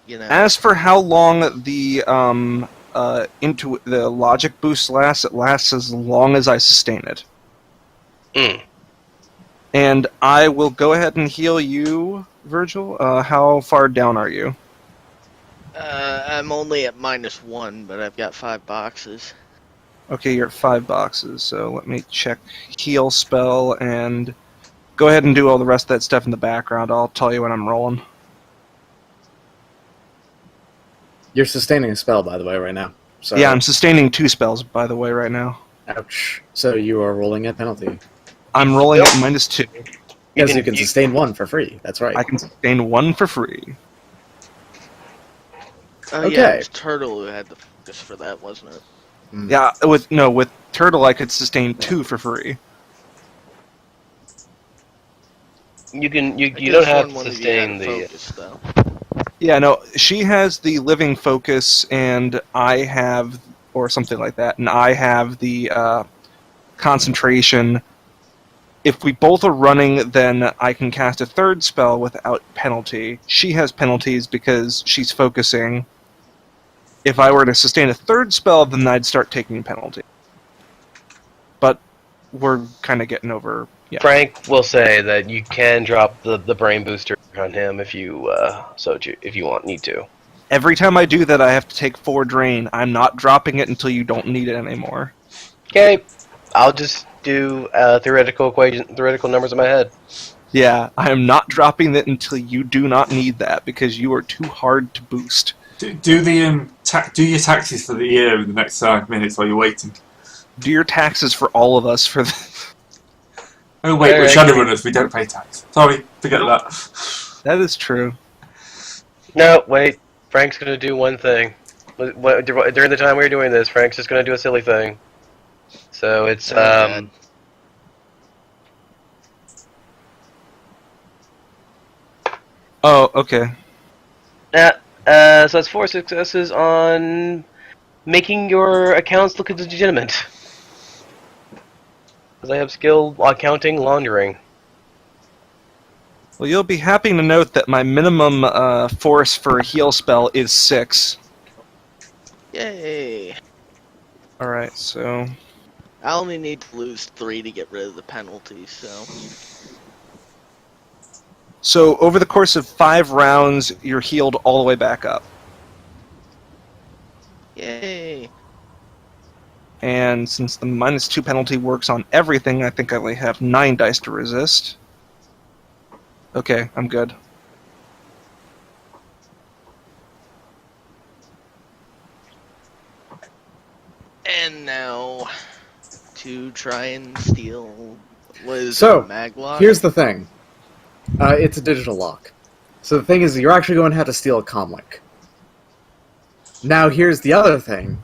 you know. As for how long the into the logic boost lasts, it lasts as long as I sustain it. Mm. And I will go ahead and heal you, Virgil. How far down are you? I'm only at -1, but I've got 5 boxes. Okay, you're at 5 boxes, so let me check heal spell and go ahead and do all the rest of that stuff in the background. I'll tell you when I'm rolling. You're sustaining a spell, by the way, right now. So, Yeah, I'm sustaining 2 spells, by the way, right now. ouch. So you are rolling a penalty. I'm rolling Yep. at -2. Because you can sustain 1 for free. That's right. I can sustain 1 for free. Oh Okay. yeah, it was Turtle who had the focus for that, wasn't it? Yeah, with Turtle I could sustain 2 for free. You can. You I don't could've have sworn to one of you had sustain a the. focus, though. Yeah, no, she has the living focus, and I have, or something like that, and I have the concentration. If we both are running, then I can cast a third spell without penalty. She has penalties because she's focusing. If I were to sustain a third spell, then I'd start taking penalty. But we're kind of getting over. Yeah. Frank will say that you can drop the brain booster on him if you need to. Every time I do that, I have to take 4 drain. I'm not dropping it until you don't need it anymore. Okay, I'll just do theoretical numbers in my head. Yeah, I am not dropping it until you do not need that because you are too hard to boost. Do your taxes for the year in the next 5 minutes while you're waiting. Do your taxes for all of us for the... Oh wait, Very we're accurate. Shadowrunners, we don't pay tax. Sorry, forget that. That is true. No, wait. Frank's gonna do one thing. During the time we were doing this, Frank's just gonna do a silly thing. So it's God. Oh, okay. so it's 4 successes on making your accounts look legitimate. Because I have skill counting laundering. Well, you'll be happy to note that my minimum force for a heal spell is 6. Yay! Alright, so... I only need to lose 3 to get rid of the penalty, so... So, over the course of 5 rounds, you're healed all the way back up. Yay! And since the -2 penalty works on everything, I think I only have 9 dice to resist. Okay, I'm good. And now, to try and steal... Was So, Maglock? Here's the thing. It's a digital lock. So the thing is, you're actually going to have to steal a comlink. Now, here's the other thing,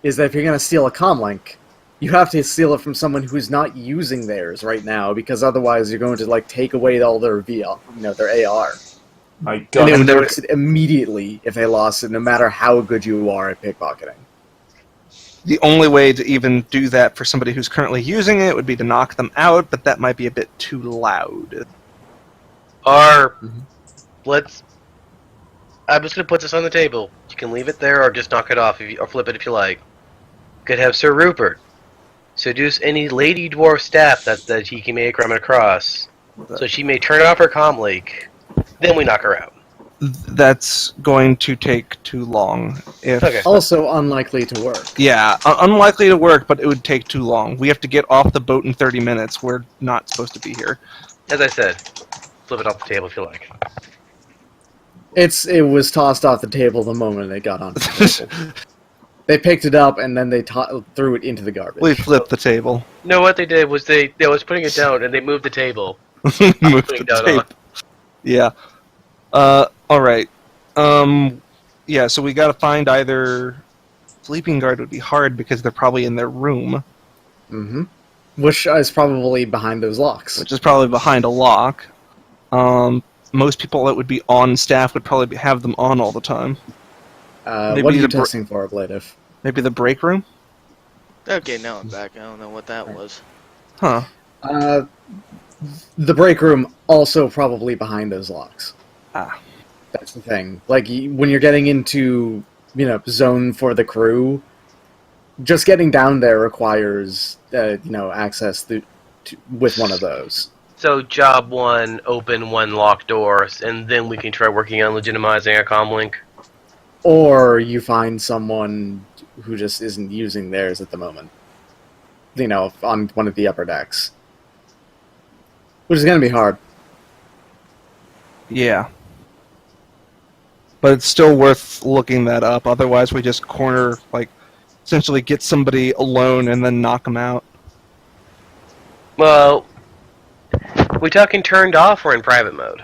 is that if you're going to steal a comlink, you have to steal it from someone who's not using theirs right now, because otherwise you're going to, like, take away all their their AR. My And god. they would notice it immediately if they lost it, no matter how good you are at pickpocketing. The only way to even do that for somebody who's currently using it would be to knock them out, but that might be a bit too loud. Or, I'm just gonna put this on the table. You can leave it there or just knock it off or flip it if you like. You could have Sir Rupert seduce any lady dwarf staff that he can make run across, so she may turn off her comm link. Then we knock her out. That's going to take too long. Okay. Also unlikely to work. Yeah, unlikely to work, but it would take too long. We have to get off the boat in 30 minutes. We're not supposed to be here. As I said, flip it off the table if you like. It was tossed off the table the moment it got onto the table. They picked it up and then they threw it into the garbage. We flipped the table. No, what they did was they was putting it down and they moved the table. Moved putting the that tape. on. Yeah. Alright. Yeah, so we gotta find either... Sleeping guard would be hard because they're probably in their room. Mm-hmm. Which is probably behind those locks. Which is probably behind a lock. Most people that would be on staff would probably have them on all the time. What are you testing for, Ablative? Maybe the break room? Okay, now I'm back. I don't know what that was. Huh. The break room also probably behind those locks. Ah. the thing. Like, when you're getting into, zone for the crew, just getting down there requires, access with one of those. So job 1, open 1 locked doors, and then we can try working on legitimizing a comlink. Or you find someone who just isn't using theirs at the moment. On one of the upper decks. Which is going to be hard. Yeah. But it's still worth looking that up. Otherwise, we just corner, essentially get somebody alone and then knock them out. Well, we talking turned off or in private mode?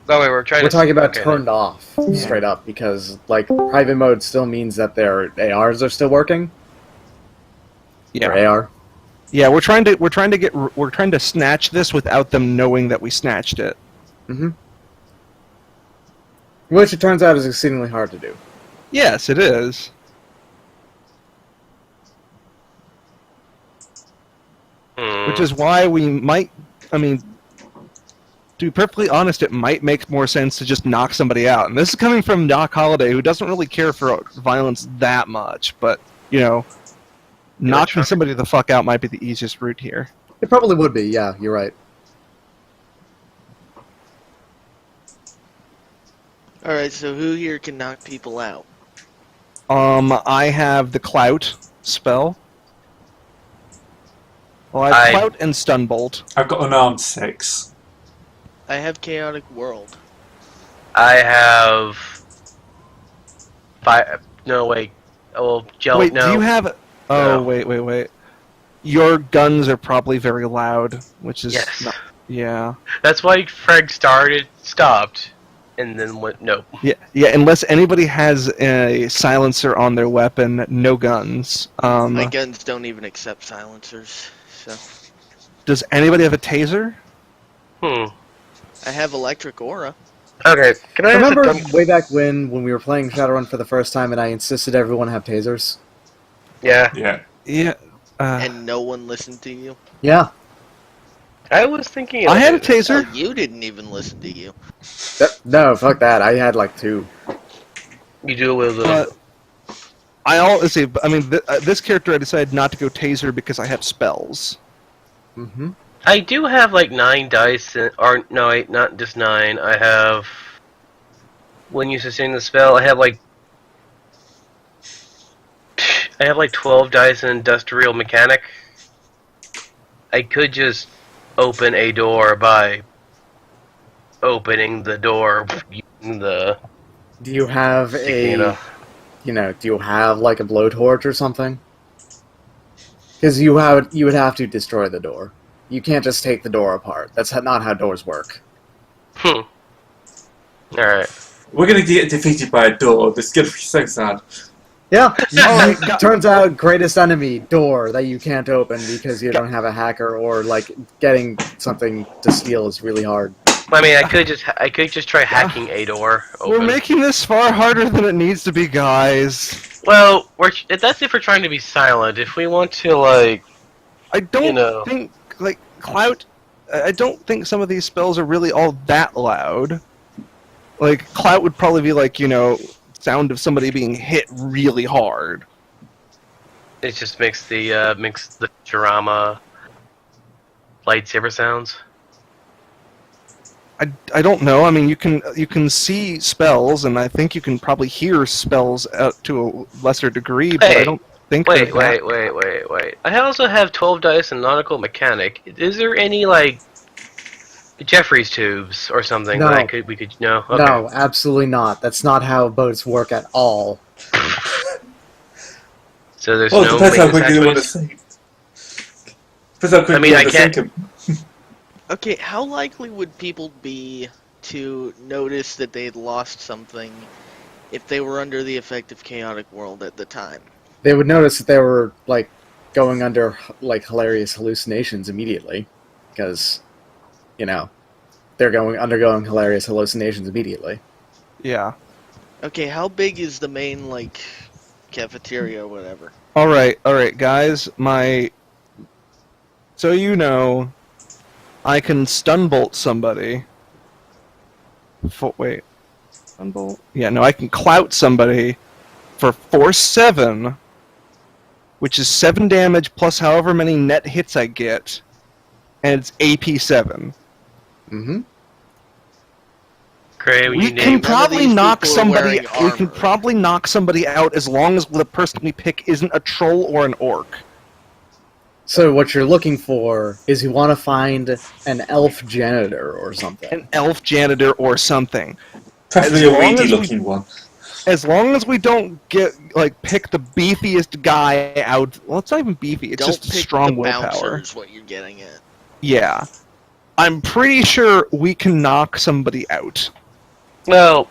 Oh wait, we're talking about okay, turned off, straight up, because, private mode still means that their ARs are still working. Yeah. Or AR. Yeah, we're trying to snatch this without them knowing that we snatched it. Mm-hmm. Which it turns out is exceedingly hard to do. Yes, it is. Which is why we might, to be perfectly honest, it might make more sense to just knock somebody out. And this is coming from Doc Holliday, who doesn't really care for violence that much, but, knocking somebody the fuck out might be the easiest route here. It probably would be, yeah, you're right. Alright, so who here can knock people out? I have the Clout spell. Well, I have Clout and Stunbolt. I've got unarmed 6. I have Chaotic World. I have... No, wait. Oh, Gel, Wait, no. do you have... Oh, No. wait. Your guns are probably very loud, which is... Yes. Not, yeah. That's why Freg stopped, and then went, no. Yeah, unless anybody has a silencer on their weapon, no guns. My guns don't even accept silencers, so... Does anybody have a taser? I have Electric Aura. Okay, can I Remember ask a way back when we were playing Shadowrun for the first time and I insisted everyone have tasers? Yeah. Yeah. And no one listened to you? Yeah. I was thinking... I had a taser. Oh, you didn't even listen to you. No, fuck that. I had 2. You do with them. This character I decided not to go taser because I have spells. Mm-hmm. I do have 9 dice, or no, wait, not just 9. I have... When you sustain the spell, I have 12 dice in Industrial Mechanic. I could just open a door by opening the door using the... Do you have do you have a blowtorch or something? Because you would have to destroy the door. You can't just take the door apart. That's not how doors work. Alright. We're gonna get defeated by a door. This is gonna be so sad. Yeah. Turns out, greatest enemy, door that you can't open because you don't have a hacker, or getting something to steal is really hard. I mean, I could just try hacking a door open. We're making this far harder than it needs to be, guys. Well, that's if we're trying to be silent. If we want to, I don't think, Clout... I don't think some of these spells are really all that loud. Clout would probably be sound of somebody being hit really hard. it just makes the Futurama lightsaber sounds. I don't know. I mean, you can see spells, and I think you can probably hear spells to a lesser degree, but I don't think... Wait. I also have 12 dice in Nautical Mechanic. Is there any, Jeffrey's tubes or something No. that we could... No? Okay. No, absolutely not. That's not how boats work at all. So there's Well, it no depends how maintenance quickly they want to hatchways? sink. Depends how quickly I they want to can't- sink 'em. Okay, how likely would people be to notice that they'd lost something if they were under the effect of Chaotic World at the time? They would notice that they were, going under, hilarious hallucinations immediately. Because, they're undergoing hilarious hallucinations immediately. Yeah. Okay, how big is the main, cafeteria or whatever? Alright, guys, So I can stun bolt somebody. Wait. Unbolt? Yeah, no, I can clout somebody for Force 7, which is 7 damage plus however many net hits I get, and it's AP 7. Mm-hmm. Gray, We you can name None of probably these knock people are somebody. wearing We can armor. probably knock somebody out as long as the person we pick isn't a troll or an orc. So what you're looking for is you want to find an elf janitor or something. An elf janitor or something. Preferably a weedy looking one. As long as we don't pick the beefiest guy out. Well, it's not even beefy. It's Don't just pick strong the willpower. bouncer is what you're getting at. Yeah, I'm pretty sure we can knock somebody out. Well,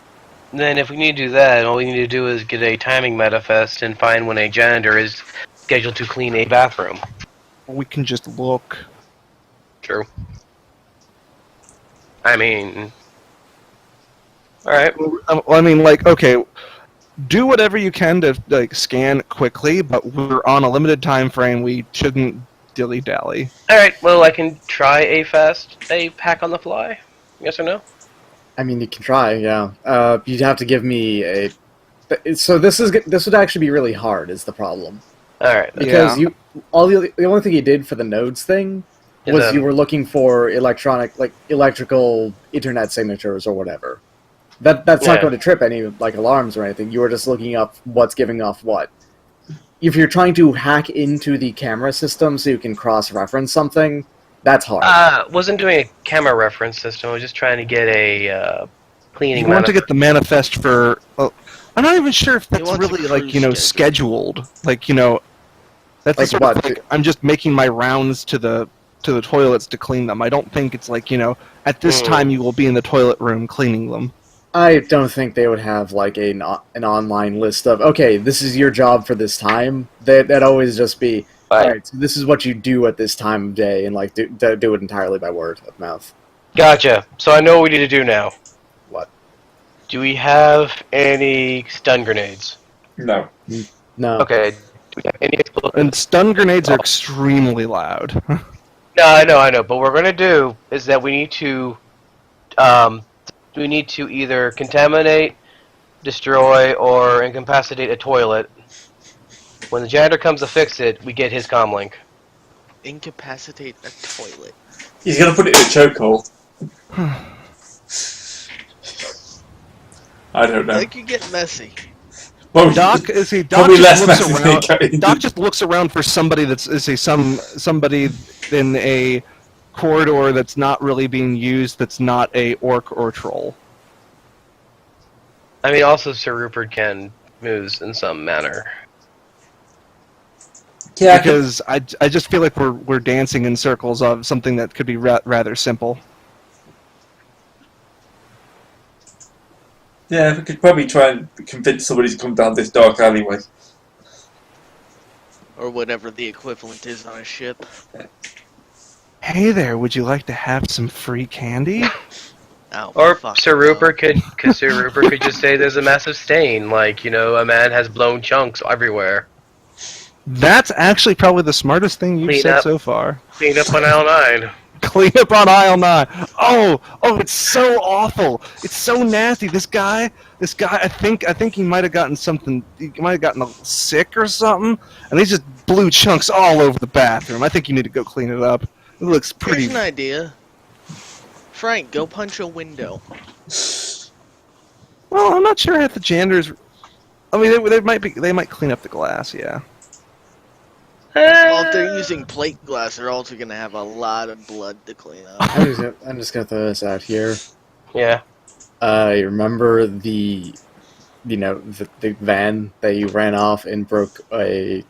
then if we need to do that, all we need to do is get a timing manifest and find when a janitor is scheduled to clean a bathroom. We can just look. True. I mean... Alright. I mean, okay, do whatever you can to scan quickly, but we're on a limited time frame. We shouldn't dilly-dally. Alright, well, I can try a pack on the fly. Yes or no? I mean, you can try, yeah. You'd have to give me a. So this would actually be really hard. Is the problem Alright. because Yeah. the only thing you did for the nodes thing was you were looking for electrical internet signatures or whatever. That's not Yeah. going to trip any alarms or anything. You were just looking up what's giving off what. If you're trying to hack into the camera system so you can cross-reference something, that's hard. Wasn't doing a camera reference system. I was just trying to get a cleaning You want to manifest. get the manifest for. Well, I'm not even sure if He that's wants a really cruise scheduled. That's Like sort what? of I'm just making my rounds to the toilets to clean them. I don't think it's at this time you will be in the toilet room cleaning them. I don't think they would have an online list of, okay, this is your job for this time. That'd always just be, alright, so this is what you do at this time of day, and do it entirely by word of mouth. Gotcha. So I know what we need to do now. What? Do we have any stun grenades? No. No. Okay. Do we have any explosives? And stun grenades are extremely loud. No, I know. But what we're gonna do is that we need to either contaminate, destroy, or incapacitate a toilet. When the janitor comes to fix it, we get his comlink. Incapacitate a toilet. He's gonna put it in a chokehold. I don't know. That could get messy. Well, Doc probably just less looks messy around. than going Doc into- just looks around for somebody somebody in a corridor that's not really being used. That's not a orc or troll. I mean, also Sir Rupert can moves in some manner. Yeah, Because I just feel like we're dancing in circles of something that could be rather simple. yeah, we could probably try and convince somebody to come down this dark alleyway. Or whatever the equivalent is on a ship. Hey there, would you like to have some free candy? Oh, Or fuck Sir no. Rupert could just say there's a massive stain, a man has blown chunks everywhere. That's actually probably the smartest thing you've Clean said up. so far. Clean up on aisle 9. Clean up on aisle 9. Oh, it's so awful. It's so nasty. This guy, I think he might have gotten something. He might have gotten sick or something, and he just blew chunks all over the bathroom. I think you need to go clean it up. It looks pretty. Here's an idea. Frank, go punch a window. Well, I'm not sure if the janitors. I mean, they might clean up the glass. Yeah. Well, if they're using plate glass, they're also going to have a lot of blood to clean up. I'm just gonna throw this out here. Yeah. You remember the van that you ran off and broke a.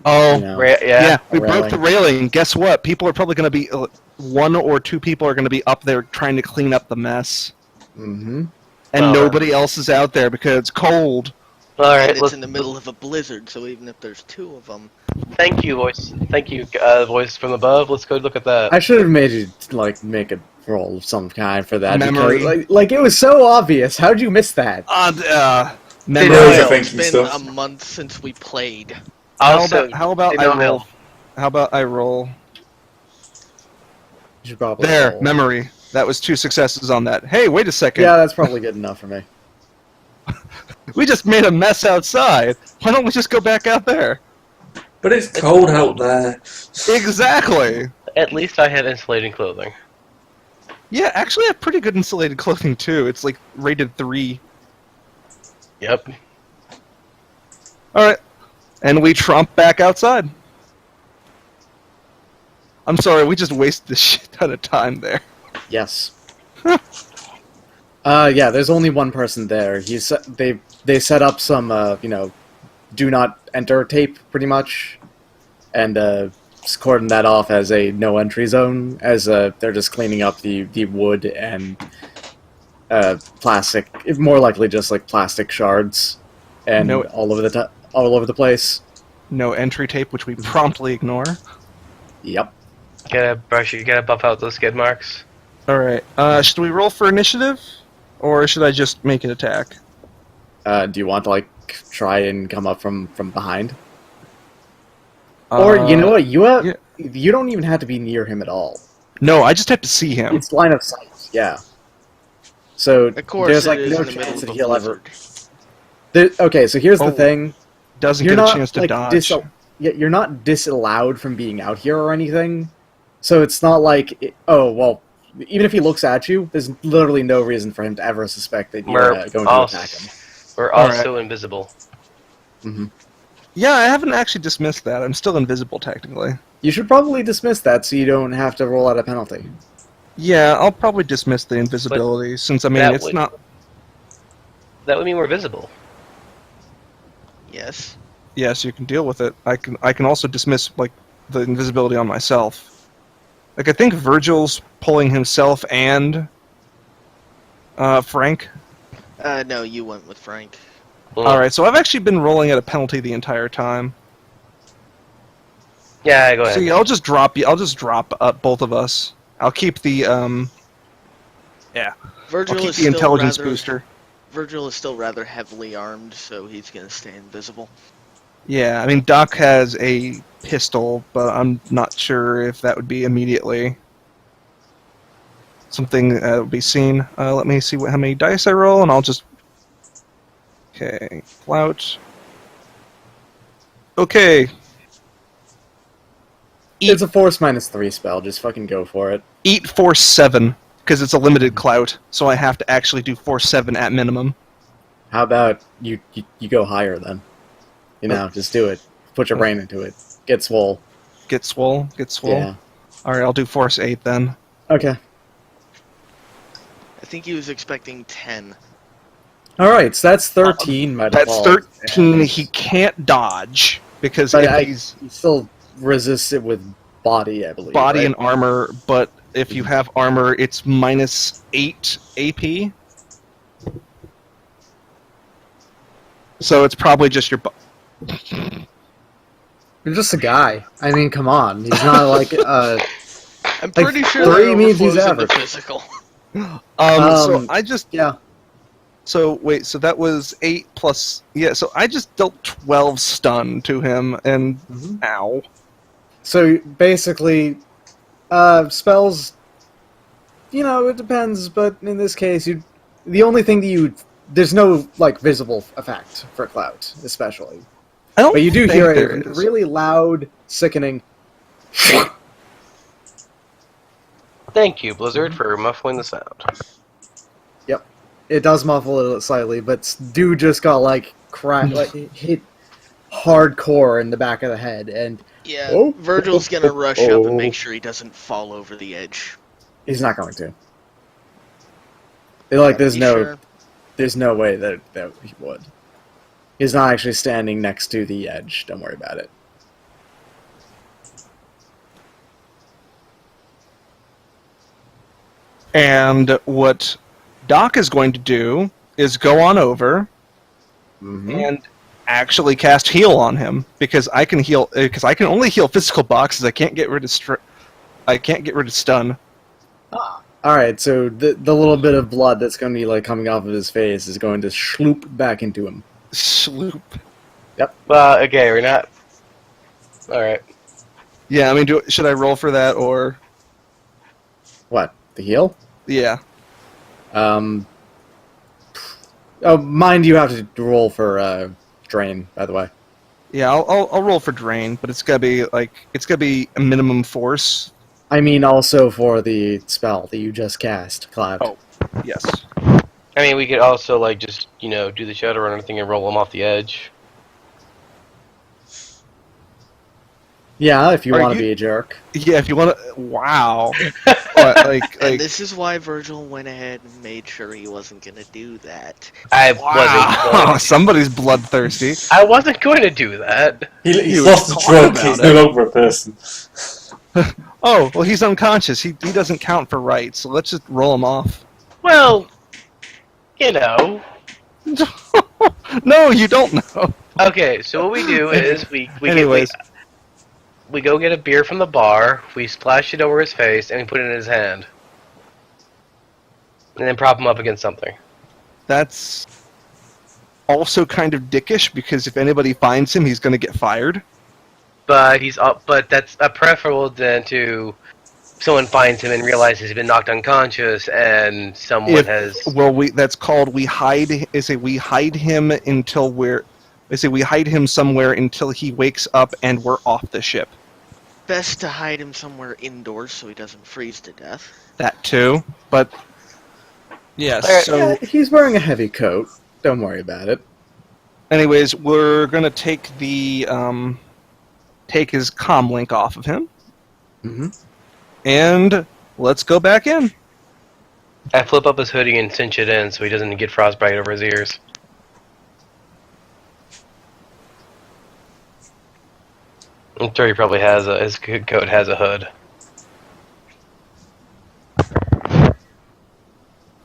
Oh. Yeah. We a broke the railing. Guess what? People are probably going to be 1 or 2 people are going to be up there trying to clean up the mess, Mm-hmm. and Well, nobody else is out there because it's cold. Alright, And it's in the middle of a blizzard, so even if there's 2 of them... thank you, voice. Thank you, voice from above. Let's go look at that. I should have made you make a roll of some kind for that. Memory. Because, it was so obvious. How did you miss that? Memory. Those are It's thinking been stuff. a month since we played. Also, How about I no roll? help. How about I roll? You should probably There, roll. memory. That was 2 successes on that. Hey, wait a second. Yeah, that's probably good enough for me. We just made a mess outside. Why don't we just go back out there? But it's cold out there. Exactly. At least I have insulating clothing. Yeah, actually I have pretty good insulated clothing too. It's like rated 3. Yep. Alright. And we tromp back outside. I'm sorry, we just wasted this shit ton of time there. Yes. Yeah, there's only one person there. They set up some, do not enter tape, pretty much, and cordon that off as a no entry zone, as they're just cleaning up the wood and plastic, more likely just like plastic shards, and No- all over the place. No entry tape, which we promptly ignore. Yep. You gotta buff out those skid marks. Alright, should we roll for initiative? Or should I just make an attack? Do you want to like try and come up from behind? Or you know what? yeah. You don't even have to be near him at all. No, I just have to see him. It's line of sight. Yeah. So Of course, there's it like is no in the middle chance of that a he'll ever. blizzard. Okay, so here's Oh, the thing. Doesn't You're get a not chance to like dodge. you're not disallowed from being out here or anything. So it's not like even if he looks at you, there's literally no reason for him to ever suspect that you're We're going to attack him. We're Alright. also invisible. Hmm. Yeah, I haven't actually dismissed that. I'm still invisible, technically. You should probably dismiss that so you don't have to roll out a penalty. Yeah, I'll probably dismiss the invisibility, since, I mean, that it's would- not... That would mean we're visible. Yes. Yes, you can deal with it. I can also dismiss, like, the invisibility on myself. Like, I think Virgil's pulling himself and... Frank. No, you went with Frank. Well, Alright, so I've actually been rolling at a penalty the entire time. Yeah, go ahead. So yeah, I'll just drop both of us. I'll keep the, Yeah. Virgil I'll keep is the still intelligence rather, booster. Virgil is still rather heavily armed, so he's gonna stay invisible. Yeah, I mean, Doc has a pistol, but I'm not sure if that would be immediately something that would be seen. Let me see how many dice I roll, and I'll just... Okay, flout. Okay. It's a force -3 spell. Just fucking go for it. Eat force 7, because it's a limited clout, so I have to actually do force 7 at minimum. How about you go higher then? Just do it. Put your brain into it. Get swole. Get swole? Yeah. Alright, I'll do force 8 then. Okay. I think he was expecting 10. Alright, so that's 13 by That's default. 13, and- he can't dodge, because But if he's he still resists it with body, I believe. body right? and armor, but if you have armor, it's -8 AP. So it's probably just your... You're just a guy. I mean, come on. He's not like I'm pretty sure three that means he's overflows into average. physical. So I just... yeah. So, wait, so that was 8 plus... Yeah, so I just dealt 12 stun to him, and... Mhm. Ow. So basically, spells. It depends, but in this case, the only thing that there's no like visible effect for clout, especially. I don't But you do think hear there a is. really loud, sickening. Thank you, Blizzard, for muffling the sound. It does muffle it slightly, but dude just got like hit hardcore in the back of the head, and Yeah, Oh. Virgil's gonna rush up and make sure he doesn't fall over the edge. he's not going to. There's You no, sure? there's no way that he would. He's not actually standing next to the edge. Don't worry about it. And what Doc is going to do is go on over Mhm. and actually cast heal on him, because I can heal, because I can only heal physical boxes. I can't get rid of I can't get rid of stun. All right, so the little bit of blood that's going to be like coming off of his face is going to sloop back into him. Sloop. Well, okay, we're not... Alright. Yeah, I mean, should I roll for that, or... What? The heal? Yeah. Oh, mind you have to roll for drain, by the way. Yeah, I'll roll for drain, but it's gotta be a minimum force. I mean, also for the spell that you just cast, Cloud. Oh. Yes. I mean, we could also like just do the Shadowrun thing and roll them off the edge. Yeah, if you Are want to you- be a jerk. Yeah, if you want to. Wow. What, And this is why Virgil went ahead and made sure he wasn't going to do that. I wasn't going Wow. to. Somebody's bloodthirsty. I wasn't going to do that. He's He was lost a talking drug. about He's it. no longer a person. Oh, well, he's unconscious. He doesn't count for rights, so let's just roll him off. Well, you know. No, you don't know. Okay, so what we do is Anyways. we go get a beer from the bar, we splash it over his face, and we put it in his hand. And then prop him up against something. That's also kind of dickish, because if anybody finds him, he's going to get fired. But but that's preferable than to someone finds him and realizes he's been knocked unconscious and someone has. Well, that's called we hide him until we hide him somewhere until he wakes up and we're off the ship. Best to hide him somewhere indoors so he doesn't freeze to death. That too, but yes. Alright. So, Yeah, he's wearing a heavy coat. Don't worry about it. anyways, we're gonna take his comm link off of him, Mm-hmm. and let's go back in. I flip up his hoodie and cinch it in so he doesn't get frostbite over his ears. I'm sure he probably has his coat has a hood.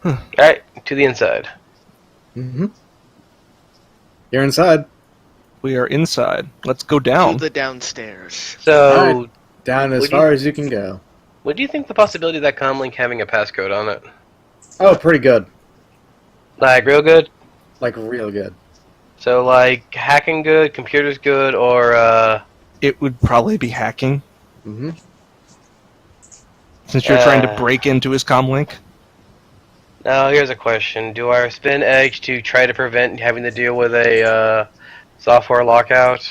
Alright, to the inside. Mm-hmm. You're inside. We are inside. Let's go To down. the downstairs. So, Alright. Down as Would you- far as you can go. what do you think the possibility of that comlink having a passcode on it? Oh, pretty good. Like, real good? Like, real good. So, like, hacking good, computers good, or, It would probably be hacking, Mm-hmm. since you're trying to break into his comm link. Now, here's a question. Do I spend edge to try to prevent having to deal with a software lockout?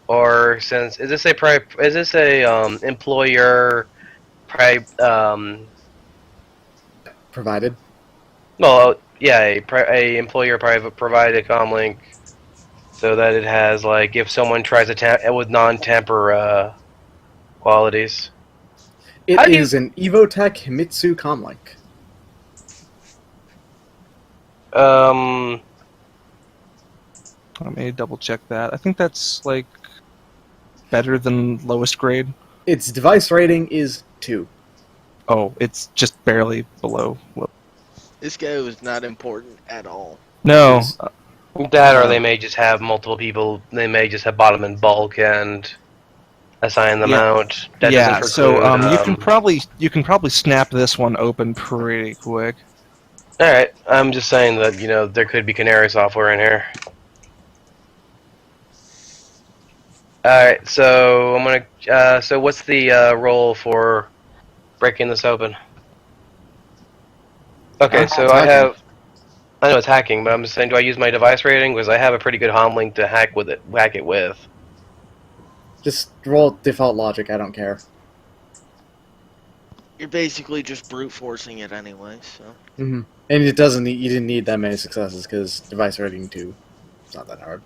Or since is this a employer Provided. well yeah a employer private provided comlink so that it has like if someone tries to with non-tamper qualities. It How do you- is an Evotech Himitsu comlink. Let me double check that. I think that's like better than lowest grade. Its device rating is 2. Oh, it's just barely below. This guy was not important at all. No, Yes. That or they may just have multiple people. They may just have bought them in bulk and assign them Yeah. out. That yeah. doesn't So preclude, you can probably snap this one open pretty quick. All right, I'm just saying that there could be canary software in here. All right, so I'm gonna. So what's the roll for breaking this open? Okay, so It's I hacking. have. I know it's hacking, but I'm just saying, do I use my device rating? Because I have a pretty good HOM link to hack it with. Just roll default logic, I don't care. You're basically just brute forcing it anyway, so. Mm-hmm. And it doesn't. You didn't need that many successes because device rating 2. It's not that hard.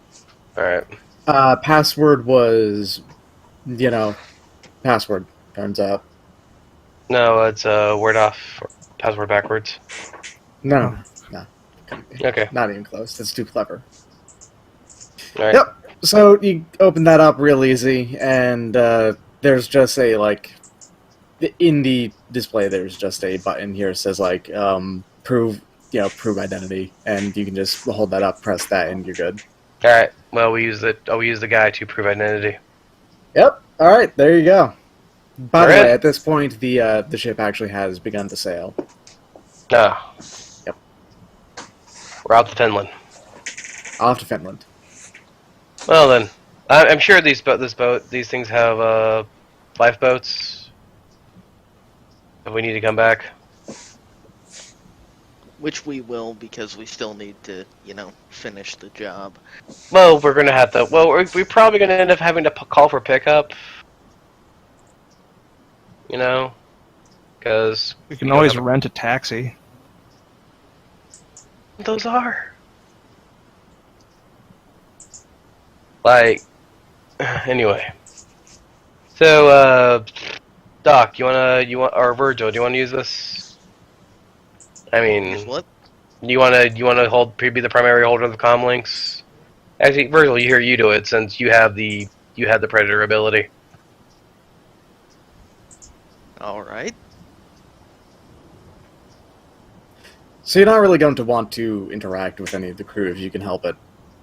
All right. Password was, password. Turns out. No, it's word off, password backwards. No. Couldn't be. Okay. Not even close. That's too clever. All right. Yep. So you open that up real easy, and there's just a in the display. There's just a button here that says prove identity, and you can just hold that up, press that, and you're good. All right. Well, we use the guy to prove identity. Yep. All right. There you go. By the Alright. way, at this point, the ship actually has begun to sail. Ah. Yep. We're out to Finland. Off to Finland. Well then, I'm sure these things have lifeboats. if we need to come back. Which we will, because we still need to, finish the job. Well, we're gonna have to. Well, we're probably gonna end up having to call for pickup. You know, because We can always rent a taxi. those are like anyway. So, Doc, you want, or Virgil, do you want to use this? I mean, Use what? you want to be the primary holder of the comm links? Actually, Virgil, you do it since you have the predator ability. Alright. So you're not really going to want to interact with any of the crew if you can help it.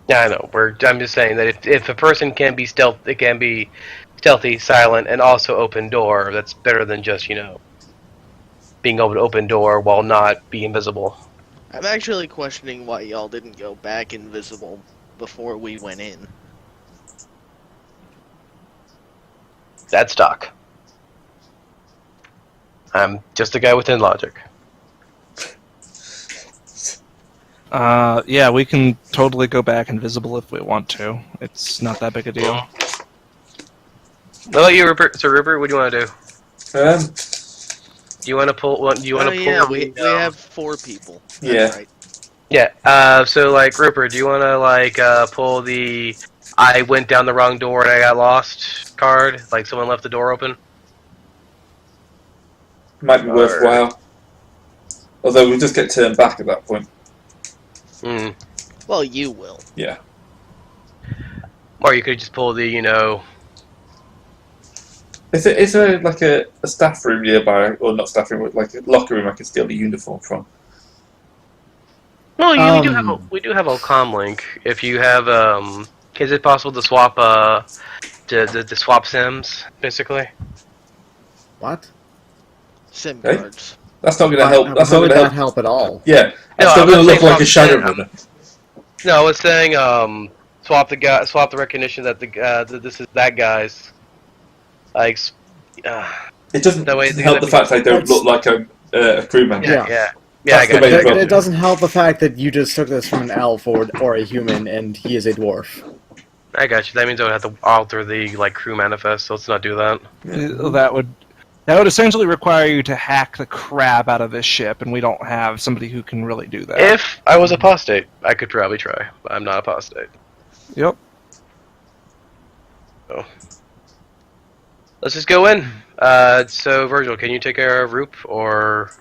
Yeah, I know. I'm just saying that if a person can be it can be stealthy, silent, and also open door. That's better than just being able to open door while not be invisible. I'm actually questioning why y'all didn't go back invisible before we went in. That's Doc. I'm just a guy within logic. Yeah, we can totally go back invisible if we want to. It's not that big a deal. What about you, Rupert? So, Rupert, what do you want to do? Um, Do you want to pull? Do you want to pull? Yeah, we have 4 people. That's Yeah. right. Yeah. So, Rupert, do you want to pull the "I went down the wrong door and I got lost" card? Like someone left the door open. might be worthwhile. Although we just get turned back at that point. Hmm. Well, you will. Yeah. Or you could just pull the Is there like a staff room nearby, or not staff room, like a locker room I can steal the uniform from? No, we do have a comm link. If you have is it possible to swap to swap sims basically? What? SIM Hey? cards. That's not going to help. That's How not would going to that help. help at all? Yeah, No, that's still I'm going to not look saying like a swap Shadowrunner. No, I was saying swap the recognition that that this is that guy's like It doesn't that way help the fact they don't look like a crewman. Yeah. yeah. That's I the got main you. problem. It doesn't help the fact that you just took this from an elf or a human, and he is a dwarf. I got you. That means I would have to alter the crew manifest. So let's not do that. That would essentially require you to hack the crap out of this ship, and we don't have somebody who can really do that. If I was apostate, I could probably try, but I'm not apostate. Yep. So let's just go in. So Virgil, can you take care of Roop or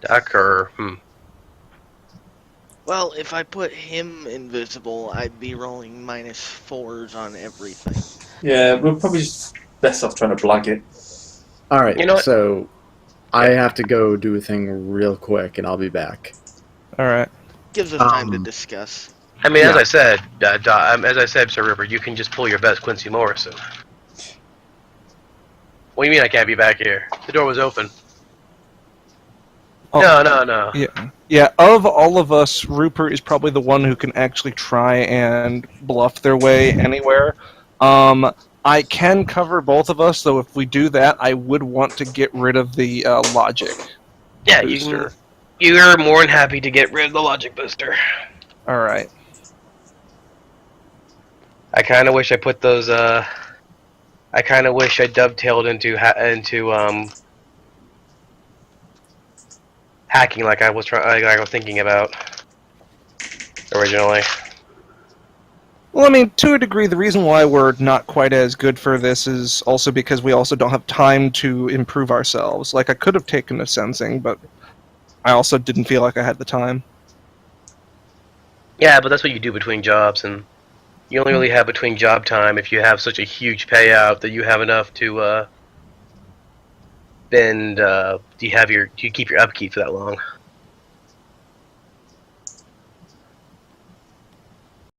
Doc or Well, if I put him invisible, I'd be rolling -4s on everything. Yeah, we're probably just best off trying to blag it. Alright, You know what? so I have to go do a thing real quick, and I'll be back. All right. Gives us time to Um, discuss. I mean, Yeah. as I said, Sir Ripper, you can just pull your best Quincy Morrison. What do you mean I can't be back here? The door was open. Oh, No. Yeah. Of all of us, Rupert is probably the one who can actually try and bluff their way anywhere. I can cover both of us, though. If we do that, I would want to get rid of the logic. Yeah, booster. you're more than happy to get rid of the logic booster. All right. I kind of wish I put those. I kind of wish I dovetailed into hacking like I was thinking about originally. Well, I mean, to a degree, the reason why we're not quite as good for this is also because we also don't have time to improve ourselves. Like, I could have taken a sensing, but I also didn't feel like I had the time. Yeah, but that's what you do between jobs, and you only really have between job time if you have such a huge payout that you have enough to spend. You keep your upkeep for that long.